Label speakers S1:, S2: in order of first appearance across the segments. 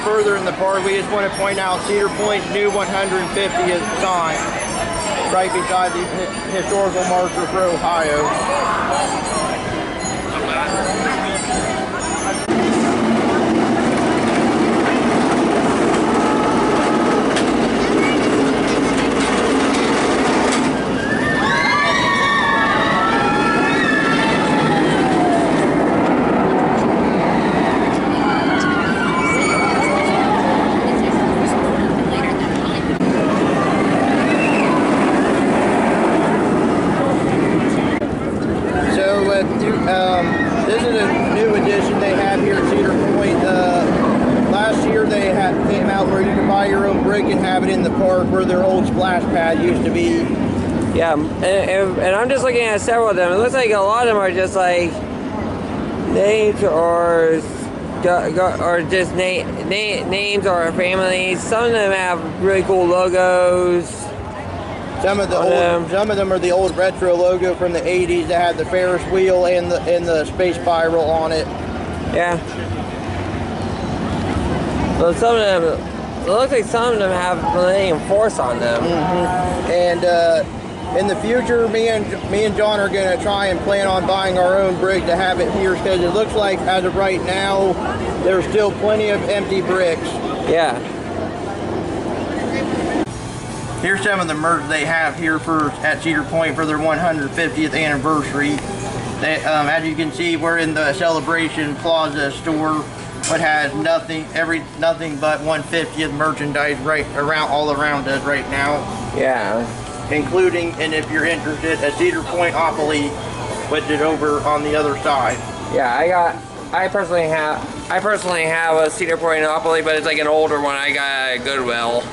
S1: further in the park, we just want to point out Cedar Point's new 150th sign, right beside the historical marker for Ohio. This is a new addition they have here at Cedar Point. Last year they came out where you can buy your own brick and have it in the park where their old splash pad used to be.
S2: Yeah, and I'm just looking at several of them. It looks like a lot of them are just like names or just names or families. Some of them have really cool logos.
S1: Some of them are the old retro logo from the 80s that had the Ferris wheel and the space spiral on it.
S2: Yeah. Well, some of them, it looks like some of them have Millennium Force on them.
S1: Mm-hmm. And in the future, me and John are going to try and plan on buying our own brick to have it here, because it looks like as of right now, there's still plenty of empty bricks.
S2: Yeah.
S1: Here's some of the merch they have here at Cedar Point for their 150th anniversary. As you can see, we're in the Celebration Plaza store, but has nothing but 150th merchandise all around us right now.
S2: Yeah.
S1: Including, and if you're interested, a Cedar Point-opoly, which is over on the other side.
S2: Yeah, I personally have a Cedar Point-opoly, but it's like an older one I got at Goodwill.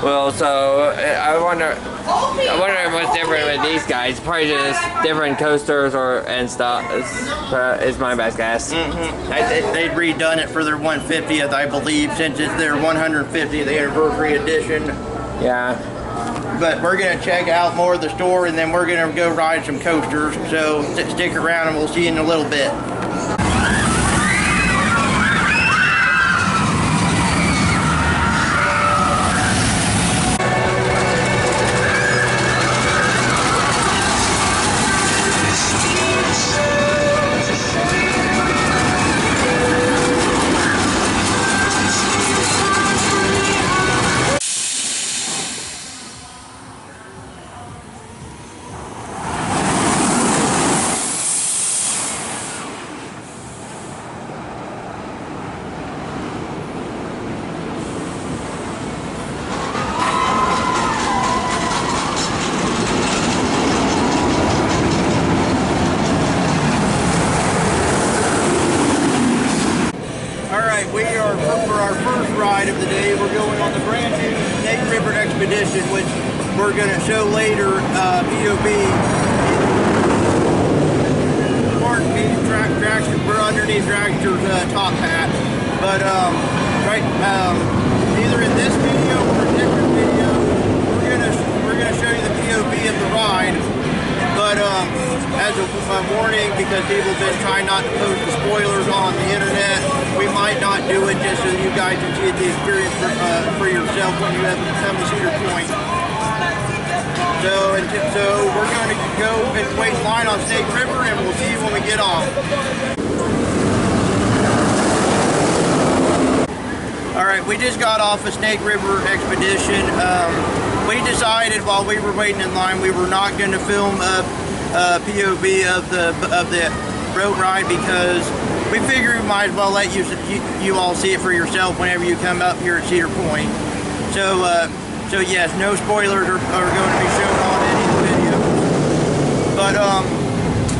S2: Well, so I wonder what's different with these guys. Probably just different coasters and stuff. Is my best guess.
S1: Mm-hmm. They'd redone it for their 150th, I believe, since it's their 150th anniversary edition.
S2: Yeah.
S1: But we're gonna check out more of the store, and then we're gonna go ride some coasters. So stick around, and we'll see you in a little bit. For our first ride of the day, we're going on the brand new Snake River Expedition, which we're going to show later. POV. We're underneath Dragster's top hat, but either in this video or a different video, we're gonna show you the POV of the ride. But as a warning, because people have been trying not to post the spoilers on the internet, we might not do it just so you guys can see the experience for yourself when you have to come to Cedar Point. So we're going to go and wait in line on Snake River, and we'll see you when we get off. All right, we just got off a Snake River Expedition. We decided while we were waiting in line we were not going to film a POV of the boat ride, because we figured we might as well let you all see it for yourself whenever you come up here at Cedar Point. So yes, no spoilers are going to be shown on any of the videos. But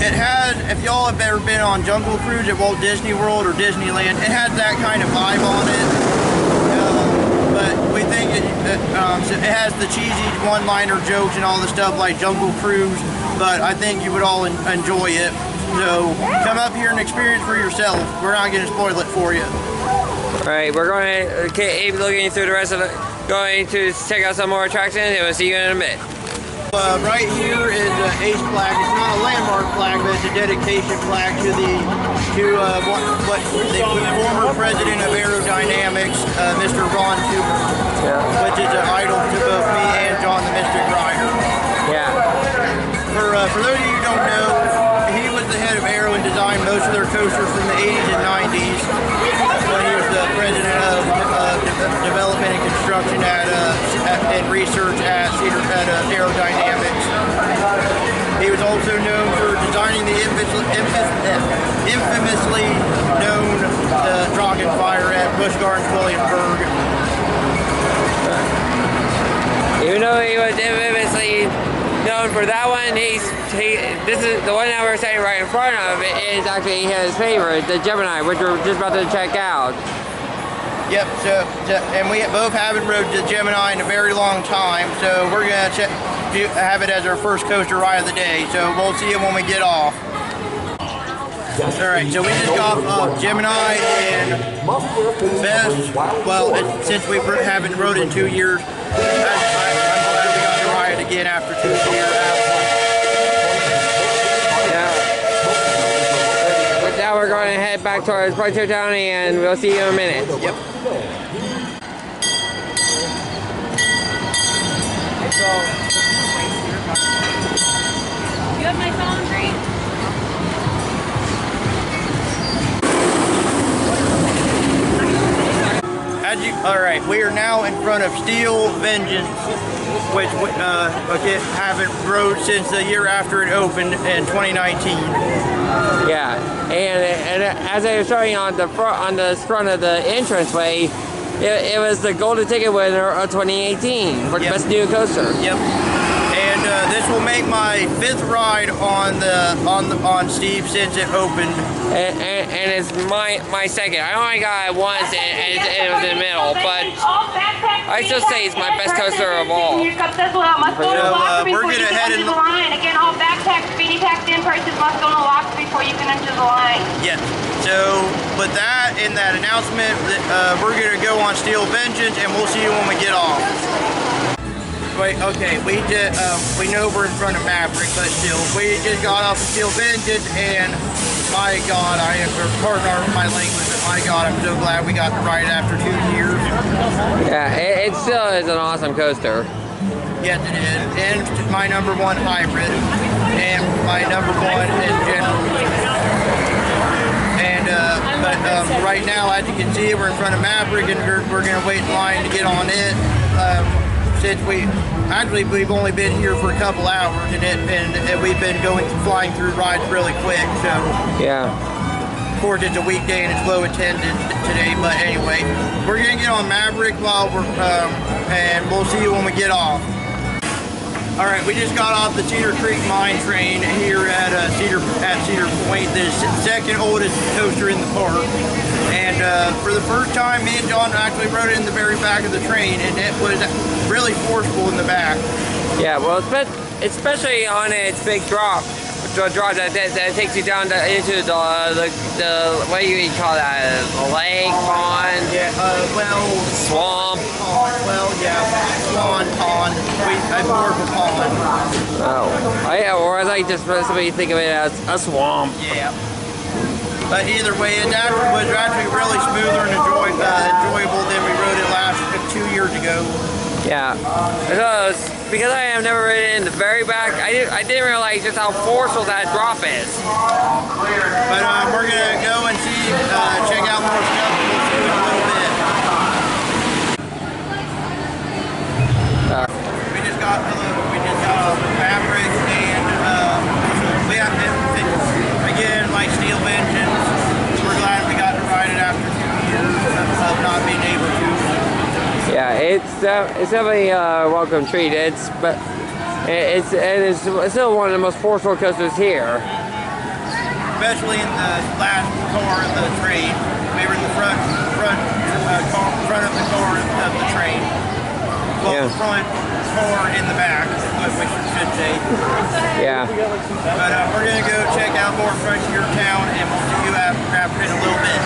S1: it has, if y'all have ever been on Jungle Cruise at Walt Disney World or Disneyland, it has that kind of vibe on it. But we think it has the cheesy one-liner jokes and all the stuff like Jungle Cruise, but I think you would all enjoy it. So come up here and experience for yourself. We're not going to spoil it for you.
S2: All right, we're going to keep looking through the rest of it. Going to check out some more attractions, and we'll see you in a bit.
S1: Right here is Ace plaque. It's not a landmark plaque, but it's a dedication plaque to the former president of aerodynamics, Mr. Ron Tuber, which is an idol to both me and John the Mystic Rider.
S2: Yeah.
S1: For those of you who don't know, he was the head of Aero and designed most of their coasters from the 80s and 90s when he was the president of development and construction and research at Cedar Aerodynamics. He was also known for designing the infamously known Dragonfire at Busch Gardens, Williamsburg.
S2: Even though he was infamously known for that one, this is the one that we're standing right in front of is actually his favorite, the Gemini, which we're just about to check out.
S1: Yep, and we both haven't rode the Gemini in a very long time, so we're going to have it as our first coaster ride of the day, so we'll see it when we get off. Alright, so we just got off Gemini and best, well, since we haven't rode in 2 years, I'm glad we got to ride it again after 2 years.
S2: Now we're going to head back towards Plaza Town, and we'll see you in a minute.
S1: Yep.
S3: You have my phone, Green?
S1: Alright, we are now in front of Steel Vengeance, which haven't rode since the year after it opened in 2019.
S2: Yeah, and as I was showing on the front of the entranceway, it was the golden ticket winner of 2018 for the best new coaster.
S1: Yep. And this will make my 5th ride on Steve since it opened.
S2: And it's my second. I only got it once and it was in the middle, but I still say it's my best coaster of all.
S1: We're gonna head in the
S4: line. Again, all backpacks, beanie packed in persons must go in the locks before you can enter the line.
S1: Yeah. So, with that, in that announcement, we're gonna go on Steel Vengeance, and we'll see you when we get off. Wait, okay, we know we're in front of Maverick, but still, we just got off of Steel Vengeance, and my God, pardon my language, but my God, I'm so glad we got to ride after 2 years.
S2: Yeah, it still is an awesome coaster.
S1: Yes, it is, and my #1 hybrid, and my #1 in general. And but right now, as you can see, we're in front of Maverick, and we're going to wait in line to get on it. Since we've only been here for a couple hours, and we've been flying through rides really quick. So
S2: yeah.
S1: Of course, it's a weekday and it's low attendance today, but anyway, we're going to get on Maverick and we'll see you when we get off. All right, we just got off the Cedar Creek Mine Train here at Cedar Point, the second oldest coaster in the park. And for the first time, me and John actually rode it in the very back of the train, and it was really forceful in the back.
S2: Yeah, well, especially on its big drop that takes you down into the what do you call that? Lake, pond?
S1: Yeah,
S2: swamp.
S1: Well, yeah, pond. I'm more of a pond.
S2: Oh, or as I just supposedly think of it as a swamp.
S1: Yeah. But either way, it was actually really smoother and enjoyable than we rode it 2 years ago.
S2: Yeah, because I have never ridden in the very back, I didn't realize just how forceful that drop is.
S1: But we're gonna go and see, check out more stuff, and we'll see you in a little bit. We just got off of Maverick, and we have again, like Steel Vengeance. We're glad we got to ride it after 2 years of not being able to.
S2: Yeah, it's definitely a welcome treat. It's still one of the most forceful coasters here.
S1: Especially in the last car of the train. We were in the front of the car of the train. Well, yeah. Front car in the back, we should say.
S2: Yeah.
S1: But we're gonna go check out more Frontier Town, and we'll see you after in a little bit.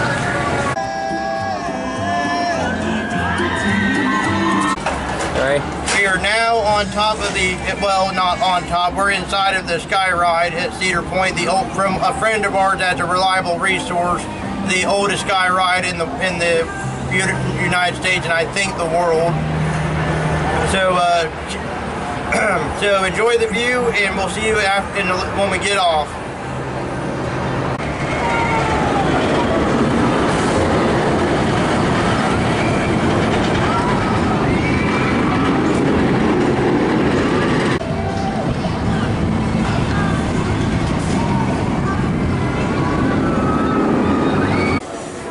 S2: Alright.
S1: We We are now on top of the, well, not on top, we're inside of the Sky Ride at Cedar Point, from a friend of ours that's a reliable resource, the oldest Sky Ride in the United States and I think the world. So, so enjoy the view, and we'll see you when we get off.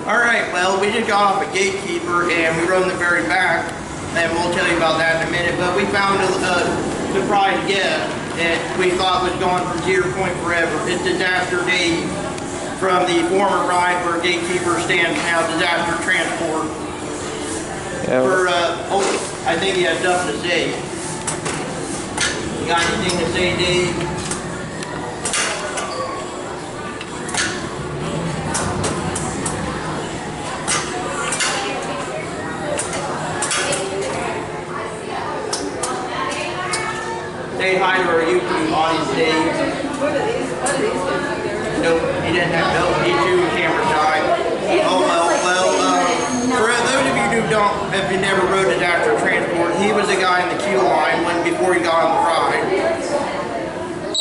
S1: Alright, well, we just got off at Gatekeeper and we rode in the very back, and we'll tell you about that in a minute, but we found a surprise guest that we thought was gone from Cedar Point forever. It's Disaster Dave from the former ride where Gatekeeper stands now, Disaster Transport. Yeah. I think he has something to say. You got anything to say, Dave? Say hi to our YouTube audience, Dave. Nope, he didn't have no YouTube camera shy. Oh well, for those of you who don't, if you never rode Disaster Transport, he was the guy in the queue line before he got on the ride.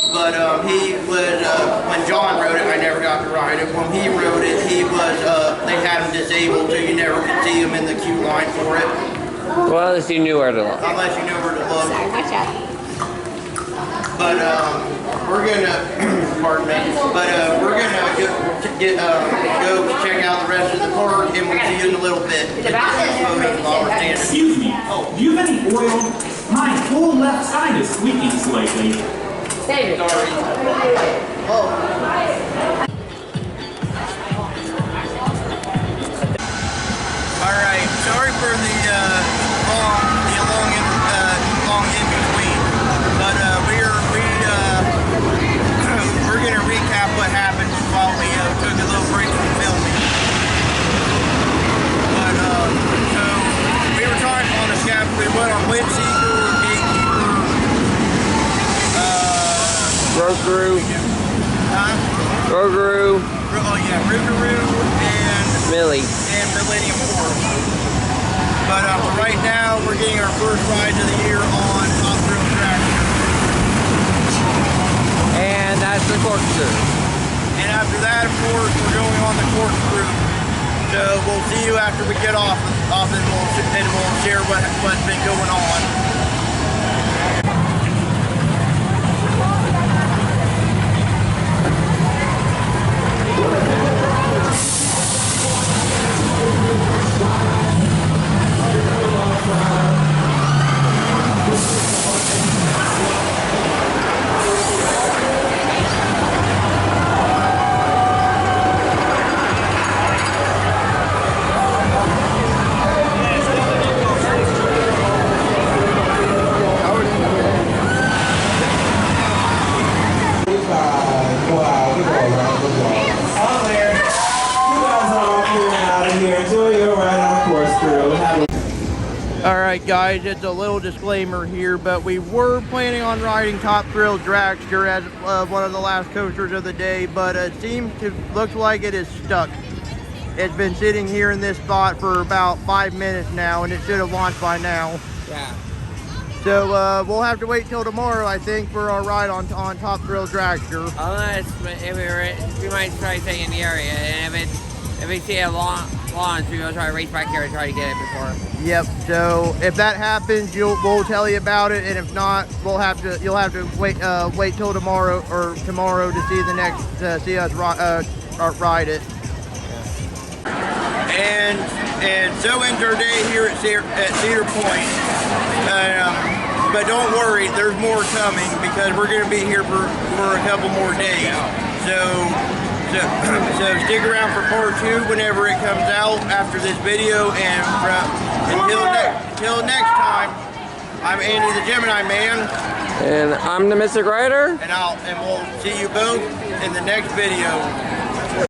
S1: But he was, when John rode it, I never got to ride it. When he rode it, he was, they had him disabled, so you never could see him in the queue line for it.
S2: Well, unless you knew where to look.
S1: Unless you knew where to look.
S4: Sorry, watch out.
S1: But we're gonna, pardon me. But we're gonna go check out the rest of the park, and we'll see you in a little bit.
S3: Excuse me. Do you have any oil? My whole left side is squeaking slightly.
S4: David.
S1: Sorry. All right. Sorry for the long in between, but we're gonna recap what happened while we took a little break from filming. But so we were trying on a scap. We went on Gatekeeper,
S2: Rogaroo.
S1: huh?
S2: Rogaroo.
S1: Oh yeah, Rougarou and Millennium Force. But right now we're getting our first ride of the year on off-road tractor.
S2: And that's the corkscrew.
S1: And after that, of course, we're going on the corkscrew. So we'll see you after we get off and we'll share what's been going on. Alright guys, it's a little disclaimer here, but we were planning on riding Top Thrill Dragster as one of the last coasters of the day, but it looks like it is stuck. It's been sitting here in this spot for about 5 minutes now, and it should have launched by now.
S2: Yeah.
S1: So we'll have to wait till tomorrow, I think, for our ride on Top Thrill Dragster.
S2: Unless we might try staying in the area, and if we see a launch, we'll try to race back here and try to get it before.
S1: Yep. So if that happens, we'll tell you about it, and if not, you'll have to wait till tomorrow to see the next see us ride it. And so ends our day here at Cedar Point. But don't worry, there's more coming because we're going to be here for a couple more days. So stick around for part 2 whenever it comes out after this video. And until next time, I'm Andy the Gemini Man.
S2: And I'm the Mystic Rider.
S1: And we'll see you both in the next video.